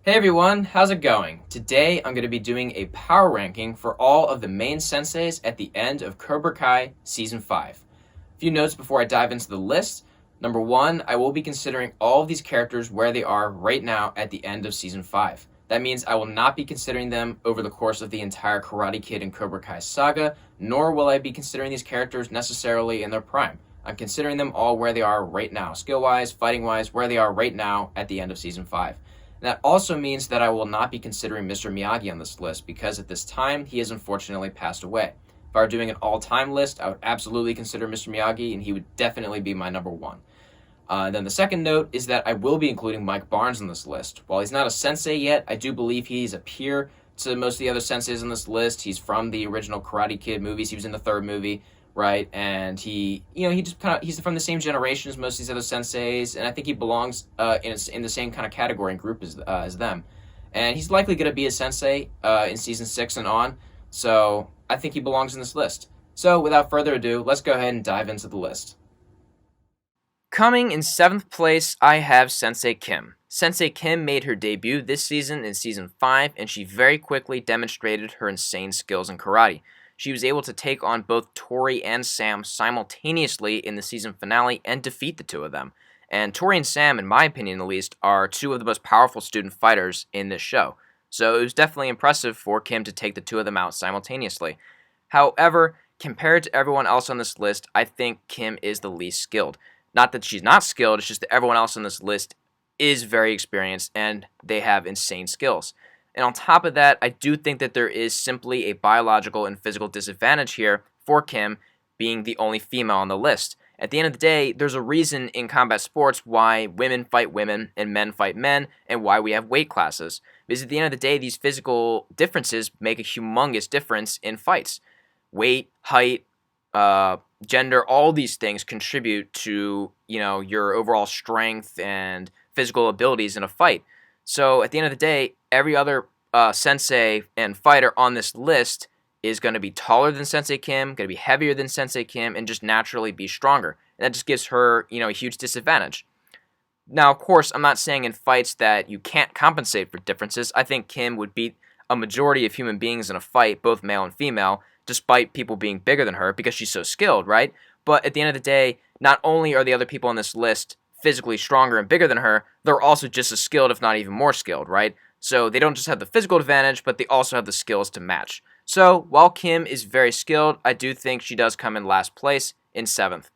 Hey everyone, how's it going? Today I'm going to be doing a power ranking for all of the main senseis at the end of Cobra Kai Season 5. A few notes before I dive into the list. Number one, I will be considering all of these characters where they are right now at the end of Season 5. That means I will not be considering them over the course of the entire Karate Kid and Cobra Kai saga, nor will I be considering these characters necessarily in their prime. I'm considering them all where they are right now, skill-wise, fighting-wise, where they are right now at the end of Season 5. That also means that I will not be considering Mr. Miyagi on this list because at this time he has unfortunately passed away. If I were doing an all-time list, I would absolutely consider Mr. Miyagi, and he would definitely be my number one. Then the second note is that I will be including Mike Barnes on this list. While he's not a sensei yet, I do believe he's a peer to most of the other senseis on this list. He's from the original Karate Kid movies. He was in the third movie, right? And he's from the same generation as most of these other senseis, and I think he belongs in the same kind of category and group as them. And he's likely going to be a sensei in season 6 and on, so I think he belongs in this list. So without further ado, let's go ahead and dive into the list. Coming in 7th place, I have Sensei Kim. Sensei Kim made her debut this season in Season 5, and she very quickly demonstrated her insane skills in karate. She was able to take on both Tori and Sam simultaneously in the season finale and defeat the two of them. And Tori and Sam, in my opinion at least, are two of the most powerful student fighters in this show. So it was definitely impressive for Kim to take the two of them out simultaneously. However, compared to everyone else on this list, I think Kim is the least skilled. Not that she's not skilled, it's just that everyone else on this list is very experienced and they have insane skills. And on top of that, I do think that there is simply a biological and physical disadvantage here for Kim being the only female on the list. At the end of the day, there's a reason in combat sports why women fight women and men fight men and why we have weight classes. Because at the end of the day, these physical differences make a humongous difference in fights. Weight, height, gender, all these things contribute to, your overall strength and physical abilities in a fight. So at the end of the day, every other sensei and fighter on this list is going to be taller than Sensei Kim, going to be heavier than Sensei Kim, and just naturally be stronger. And that just gives her, a huge disadvantage. Now, of course, I'm not saying in fights that you can't compensate for differences. I think Kim would beat a majority of human beings in a fight, both male and female, despite people being bigger than her because she's so skilled, right? But at the end of the day, not only are the other people on this list physically stronger and bigger than her, they're also just as skilled, if not even more skilled, right? So they don't just have the physical advantage, but they also have the skills to match. So while Kim is very skilled, I do think she does come in last place in 7th.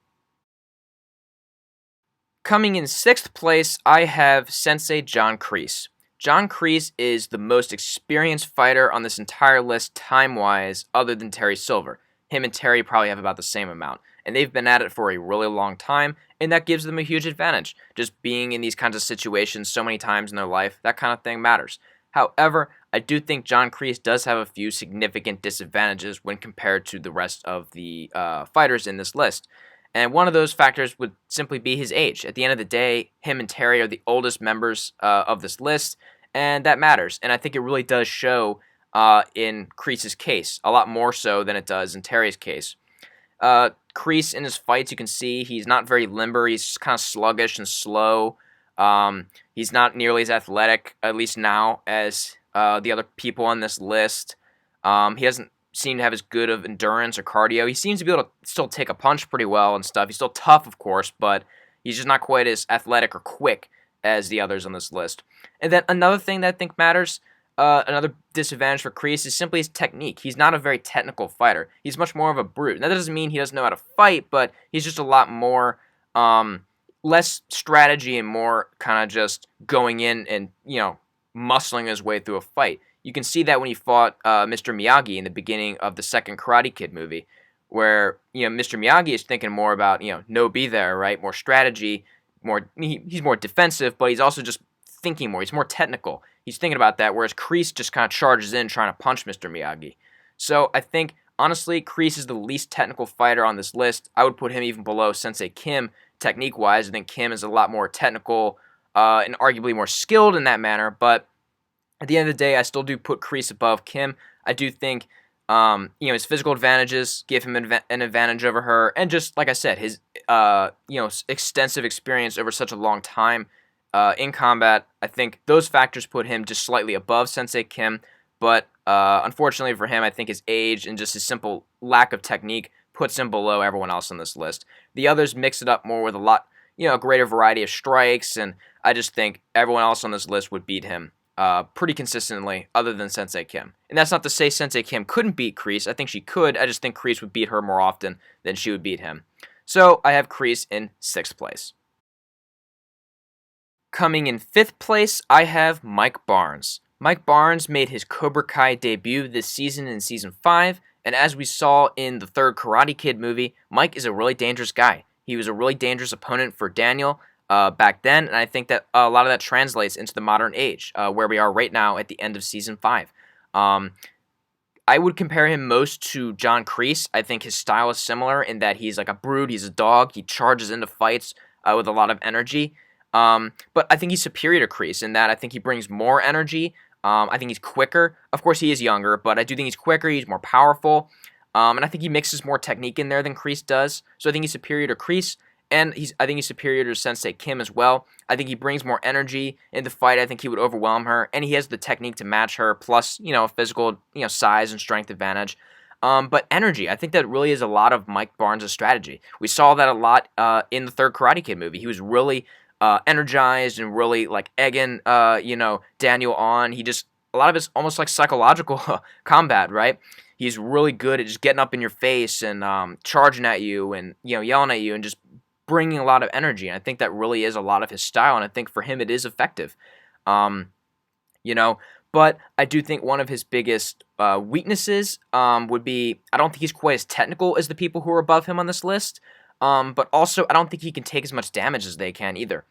Coming in 6th place, I have Sensei John Kreese. John Kreese is the most experienced fighter on this entire list time-wise other than Terry Silver. Him and Terry probably have about the same amount. And they've been at it for a really long time, and that gives them a huge advantage. Just being in these kinds of situations so many times in their life, that kind of thing matters. However, I do think John Kreese does have a few significant disadvantages when compared to the rest of the fighters in this list. And one of those factors would simply be his age. At the end of the day, him and Terry are the oldest members of this list, and that matters. And I think it really does show in Kreese's case, a lot more so than it does in Terry's case. Kreese in his fights, you can see he's not very limber. He's kind of sluggish and slow. He's not nearly as athletic, at least now, as the other people on this list. He doesn't seem to have as good of endurance or cardio. He seems to be able to still take a punch pretty well and stuff. He's still tough, of course, but he's just not quite as athletic or quick as the others on this list. And then another thing that I think matters, another disadvantage for Kreese is simply his technique. He's not a very technical fighter. He's much more of a brute. Now, that doesn't mean he doesn't know how to fight, but he's just a lot more, less strategy and more kind of just going in and, muscling his way through a fight. You can see that when he fought Mr. Miyagi in the beginning of the second Karate Kid movie, where, Mr. Miyagi is thinking more about, no be there, right? More strategy, he's more defensive, but he's also just thinking more. He's more technical. He's thinking about that, whereas Kreese just kind of charges in trying to punch Mr. Miyagi. So I think, honestly, Kreese is the least technical fighter on this list. I would put him even below Sensei Kim technique-wise. I think Kim is a lot more technical and arguably more skilled in that manner, but at the end of the day, I still do put Kreese above Kim. I do think, his physical advantages give him an advantage over her, and just, like I said, his, extensive experience over such a long time in combat. I think those factors put him just slightly above Sensei Kim, but unfortunately for him, I think his age and just his simple lack of technique puts him below everyone else on this list. The others mix it up more with a lot, a greater variety of strikes, and I just think everyone else on this list would beat him pretty consistently, other than Sensei Kim. And that's not to say Sensei Kim couldn't beat Kreese. I think she could. I just think Kreese would beat her more often than she would beat him. So I have Kreese in 6th place. Coming in 5th place, I have Mike Barnes. Mike Barnes made his Cobra Kai debut this season in Season 5, and as we saw in the third Karate Kid movie, Mike is a really dangerous guy. He was a really dangerous opponent for Daniel back then, and I think that a lot of that translates into the modern age, where we are right now at the end of Season 5. I would compare him most to John Kreese. I think his style is similar in that he's like a brute, he's a dog, he charges into fights with a lot of energy. But I think he's superior to Kreese in that I think he brings more energy. I think he's quicker. Of course, he is younger, but I do think he's quicker, he's more powerful. And I think he mixes more technique in there than Kreese does. So I think he's superior to Kreese, and I think he's superior to Sensei Kim as well. I think he brings more energy in the fight. I think he would overwhelm her, and he has the technique to match her, plus, physical, size and strength advantage. But energy, I think that really is a lot of Mike Barnes' strategy. We saw that a lot in the third Karate Kid movie. He was really energized and really like egging, Daniel on. A lot of it's almost like psychological combat, right? He's really good at just getting up in your face and charging at you and, yelling at you and just bringing a lot of energy. And I think that really is a lot of his style, and I think for him it is effective. But I do think one of his biggest weaknesses would be, I don't think he's quite as technical as the people who are above him on this list, but also I don't think he can take as much damage as they can either.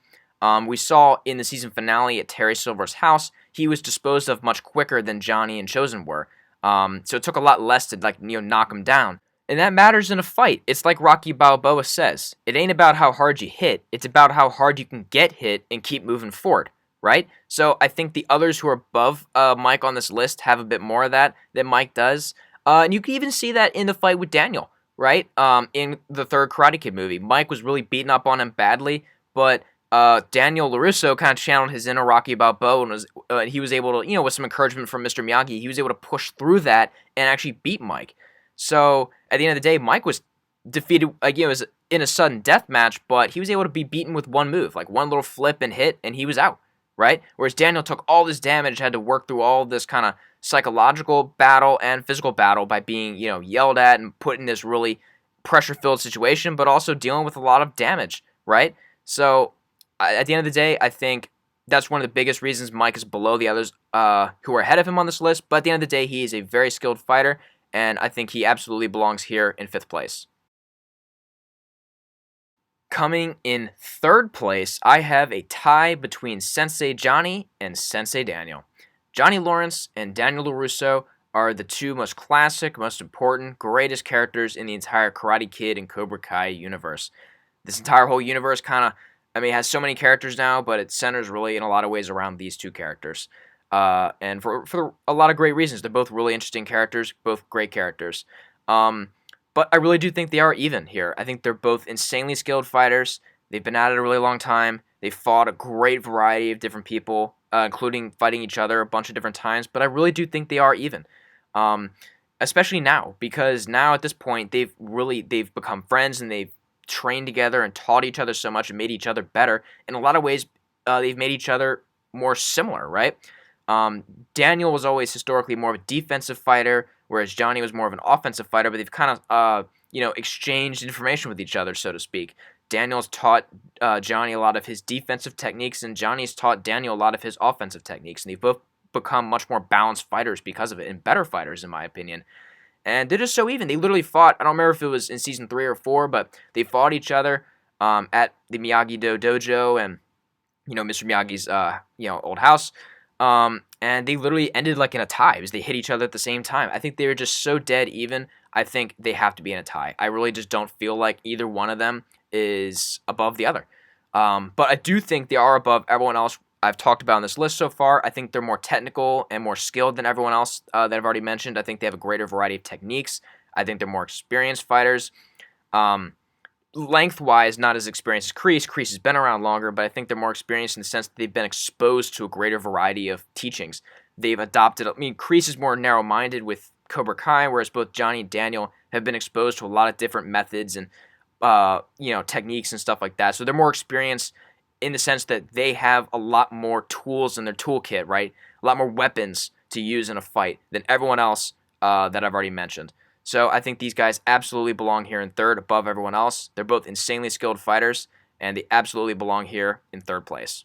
We saw in the season finale at Terry Silver's house, he was disposed of much quicker than Johnny and Chosen were. So it took a lot less to knock him down. And that matters in a fight. It's like Rocky Balboa says, it ain't about how hard you hit, it's about how hard you can get hit and keep moving forward, right? So I think the others who are above Mike on this list have a bit more of that than Mike does. And you can even see that in the fight with Daniel, right? In the third Karate Kid movie, Mike was really beating up on him badly, but Daniel LaRusso kind of channeled his inner Rocky Balboa and he was able to, with some encouragement from Mr. Miyagi, he was able to push through that and actually beat Mike. So at the end of the day, Mike was defeated, it was in a sudden death match, but he was able to be beaten with one move, like one little flip and hit, and he was out, right? Whereas Daniel took all this damage, had to work through all this kind of psychological battle and physical battle by being, yelled at and put in this really pressure-filled situation, but also dealing with a lot of damage, right? So at the end of the day, I think that's one of the biggest reasons Mike is below the others who are ahead of him on this list, but at the end of the day, he is a very skilled fighter, and I think he absolutely belongs here in 5th place. Coming in 3rd place, I have a tie between Sensei Johnny and Sensei Daniel. Johnny Lawrence and Daniel LaRusso are the two most classic, most important, greatest characters in the entire Karate Kid and Cobra Kai universe. This entire whole universe has so many characters now, but it centers really in a lot of ways around these two characters. And for a lot of great reasons. They're both really interesting characters, both great characters. But I really do think they are even here. I think they're both insanely skilled fighters. They've been at it a really long time. They've fought a great variety of different people, including fighting each other a bunch of different times. But I really do think they are even. Especially now, because now at this point, they've become friends and they've trained together and taught each other so much and made each other better. In a lot of ways, they've made each other more similar, right? Daniel was always historically more of a defensive fighter, whereas Johnny was more of an offensive fighter, but they've kind of, exchanged information with each other, so to speak. Daniel's taught Johnny a lot of his defensive techniques, and Johnny's taught Daniel a lot of his offensive techniques, and they've both become much more balanced fighters because of it, and better fighters, in my opinion. And they're just so even. They literally fought, I don't remember if it was in season 3 or 4, but they fought each other at the Miyagi-Do dojo and, Mr. Miyagi's, old house. And they literally ended like in a tie because they hit each other at the same time. I think they were just so dead even. I think they have to be in a tie. I really just don't feel like either one of them is above the other. But I do think they are above everyone else I've talked about on this list so far. I think they're more technical and more skilled than everyone else that I've already mentioned. I think they have a greater variety of techniques. I think they're more experienced fighters. lengthwise not as experienced as Kreese. Kreese has been around longer, but I think they're more experienced in the sense that they've been exposed to a greater variety of teachings. They've adopted, Kreese is more narrow-minded with Cobra Kai, whereas both Johnny and Daniel have been exposed to a lot of different methods and, techniques and stuff like that. So they're more experienced in the sense that they have a lot more tools in their toolkit, right? A lot more weapons to use in a fight than everyone else that I've already mentioned. So I think these guys absolutely belong here in third above everyone else. They're both insanely skilled fighters, and they absolutely belong here in third place.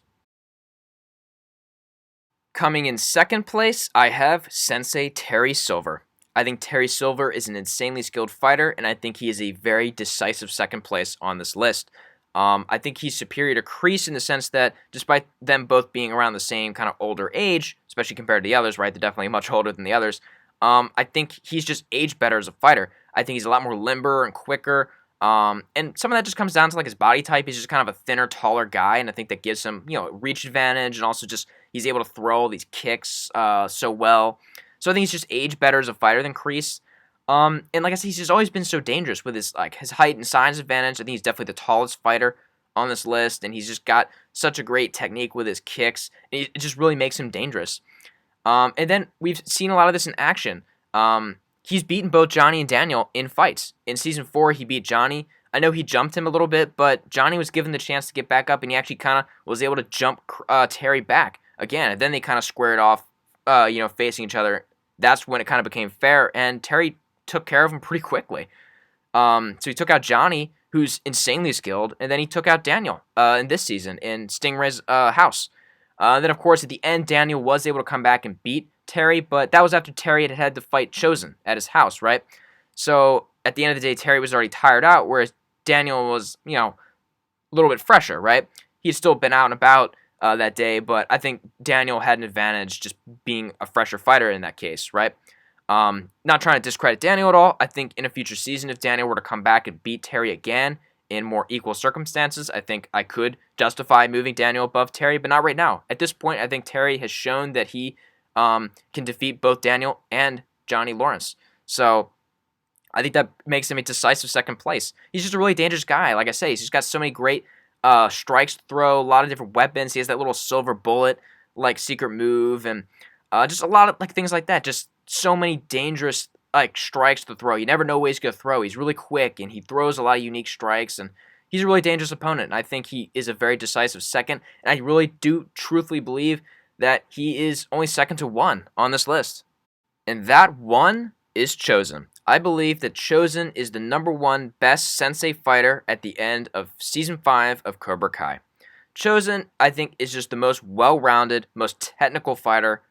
Coming in second place, I have Sensei Terry Silver. I think Terry Silver is an insanely skilled fighter, and I think he is a very decisive second place on this list. I think he's superior to Kreese in the sense that despite them both being around the same kind of older age, especially compared to the others, right? They're definitely much older than the others. I think he's just aged better as a fighter. I think he's a lot more limber and quicker. And some of that just comes down to like his body type. He's just kind of a thinner, taller guy, and I think that gives him, reach advantage, and also just he's able to throw these kicks so well. So I think he's just aged better as a fighter than Kreese. And like I said, he's just always been so dangerous with his height and size advantage. I think he's definitely the tallest fighter on this list, and he's just got such a great technique with his kicks. It just really makes him dangerous. And then we've seen a lot of this in action. He's beaten both Johnny and Daniel in fights. In Season 4, he beat Johnny. I know he jumped him a little bit, but Johnny was given the chance to get back up, and he actually kind of was able to jump Terry back again. And then they kind of squared off, facing each other. That's when it kind of became fair, and Terry took care of him pretty quickly. So he took out Johnny, who's insanely skilled, and then he took out Daniel in this season in Stingray's house. Then, of course, at the end, Daniel was able to come back and beat Terry, but that was after Terry had to fight Chosen at his house, right? So at the end of the day, Terry was already tired out, whereas Daniel was, a little bit fresher, right? He had still been out and about that day, but I think Daniel had an advantage just being a fresher fighter in that case, right? Not trying to discredit Daniel at all. I think in a future season, if Daniel were to come back and beat Terry again in more equal circumstances, I think I could justify moving Daniel above Terry, but not right now. At this point, I think Terry has shown that he can defeat both Daniel and Johnny Lawrence. So I think that makes him a decisive second place. He's just a really dangerous guy. Like I say, he's just got so many great strikes to throw, a lot of different weapons. He has that little silver bullet secret move, and just a lot of things like that. Just so many dangerous strikes to throw. You never know where he's going to throw. He's really quick, and he throws a lot of unique strikes, and he's a really dangerous opponent. And I think he is a very decisive second, and I really do truthfully believe that he is only second to one on this list. And that one is Chosen. I believe that Chosen is the number one best sensei fighter at the end of Season 5 of Cobra Kai. Chosen, I think, is just the most well-rounded, most technical fighter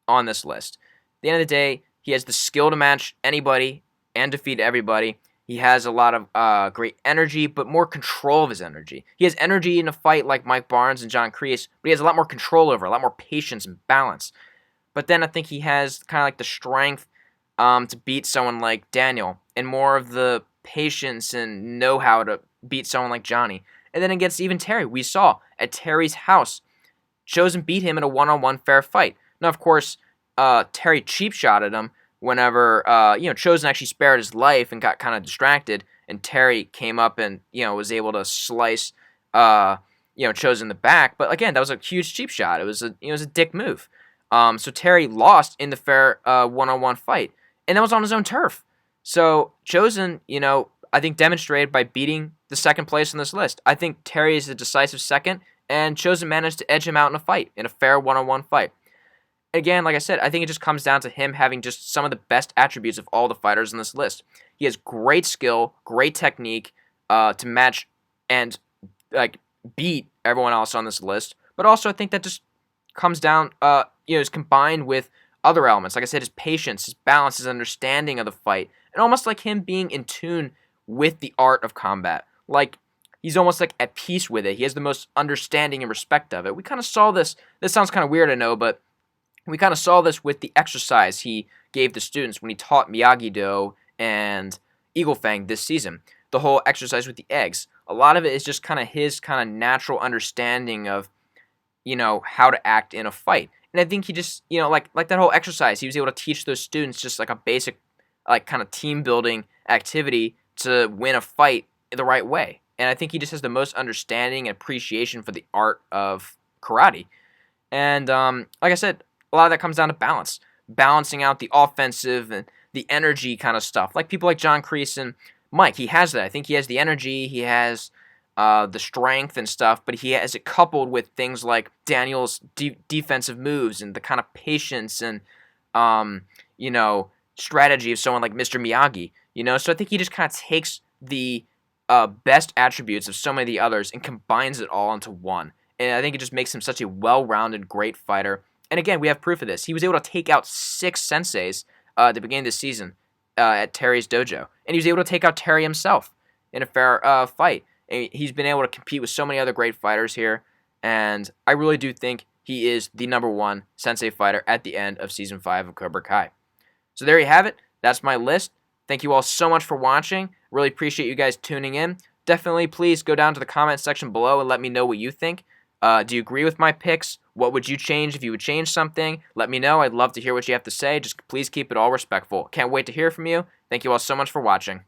on this list. At the end of the day, he has the skill to match anybody and defeat everybody. He has a lot of great energy, but more control of his energy. He has energy in a fight like Mike Barnes and John Kreese, but he has a lot more control over it, a lot more patience and balance. But then I think he has kind of the strength to beat someone like Daniel, and more of the patience and know-how to beat someone like Johnny. And then against even Terry, we saw at Terry's house, Chosen beat him in a one-on-one fair fight. Now, of course, Terry cheap-shotted him whenever, Chosen actually spared his life and got kind of distracted, and Terry came up and, was able to slice, Chosen in the back. But again, that was a huge cheap shot. It was a dick move. So Terry lost in the fair one-on-one fight, and that was on his own turf. So Chosen, I think demonstrated by beating the second place on this list. I think Terry is the decisive second, and Chosen managed to edge him out in a fight, in a fair one-on-one fight. Again, like I said, I think it just comes down to him having just some of the best attributes of all the fighters on this list. He has great skill, great technique to match and beat everyone else on this list. But also, I think that just comes down, is combined with other elements. Like I said, his patience, his balance, his understanding of the fight, and almost like him being in tune with the art of combat. Like, he's almost at peace with it. He has the most understanding and respect of it. We kind of saw this. This sounds kind of weird, I know, but we kind of saw this with the exercise he gave the students when he taught Miyagi-Do and Eagle Fang this season. The whole exercise with the eggs. A lot of it is just kind of his kind of natural understanding of, how to act in a fight. And I think he just, like that whole exercise, he was able to teach those students just a basic, kind of team building activity to win a fight the right way. And I think he just has the most understanding and appreciation for the art of karate. And like I said, a lot of that comes down to balance, balancing out the offensive and the energy kind of stuff. Like people like John Kreese and Mike, he has that. I think he has the energy, he has the strength and stuff, but he has it coupled with things like Daniel's defensive moves and the kind of patience and strategy of someone like Mr. Miyagi. So I think he just kind of takes the best attributes of so many of the others and combines it all into one. And I think it just makes him such a well-rounded, great fighter. And again, we have proof of this. He was able to take out 6 senseis at the beginning of the season at Terry's dojo. And he was able to take out Terry himself in a fair fight. And he's been able to compete with so many other great fighters here. And I really do think he is the #1 sensei fighter at the end of Season 5 of Cobra Kai. So there you have it. That's my list. Thank you all so much for watching. Really appreciate you guys tuning in. Definitely please go down to the comment section below and let me know what you think. Do you agree with my picks? What would you change if you would change something? Let me know. I'd love to hear what you have to say. Just please keep it all respectful. Can't wait to hear from you. Thank you all so much for watching.